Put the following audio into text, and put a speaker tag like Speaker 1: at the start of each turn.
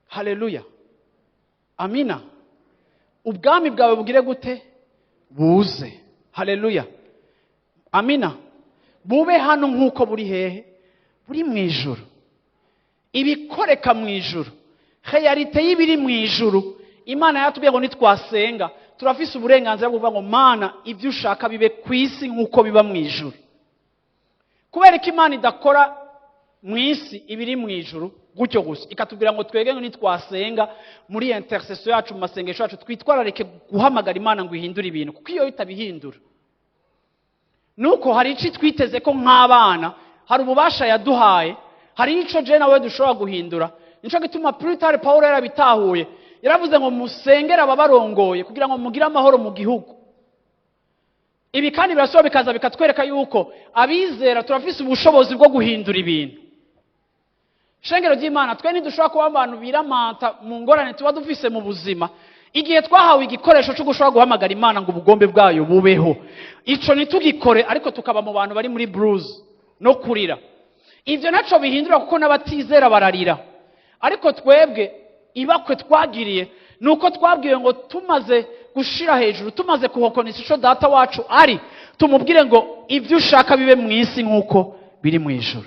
Speaker 1: Haleluya. Amina. Ubwami bwawe bugire gute? Buze. Haleluya. Amina. Bube hano nk'uko buri hehe? Buri mu ijuru. Ibikoreka mu ijuru. Realite y'ibiri mu ijuru. Imana yatubwiye ngo nitwasenga turafise uburenganzira bwo kuvuga ngo Mana ibyo ushaka bibe ku isi nk'uko biba mu ijuru. Kubera ko Imana idakora mu isi ibiri mu ijuru gutyo gusa, ikatubwira ngo twege ngo nitwasenga muri intercession yacu mu masengesho yacu twitwarareke guhamagara Imana ngo ihindure ibintu, kuko iyo itabihindura nuko hari ici twiteze ko nk'abana hari ububasha yaduhaye, hari ico je nawe dushobora guhindura. Nico gituma Purutare Paulo yarabitahuye, yaravuze ngo musengera ababarongoye kugira ngo mugire amahoro mu gihugu. Ibi kandi birasoba bikaza bikatwereka yuko abizera turafise ubushobozi bwo guhindura ibintu. Shengero ry'Imana twe ntidushobora kuba abantu biramanta mu ngorane tuba dufise mu buzima, igihe twahawe igikoresho cyo gushobora guhamagara Imana ngo ubugombe bwayo bubeho, ico nitugikore ariko tukaba mu bantu bari muri blues no kurira. Ivyo naco bihindura kuko n'abatizera bararira. Ariko twebwe ibakwe twagiriye nuko twabwiwe ngo tumaze gushira hejuru, tumaze kuhokonisa ico data wacu ari, tumubwire ngo ivyo ushaka bibe mu isi nk'uko biri mu ijuru.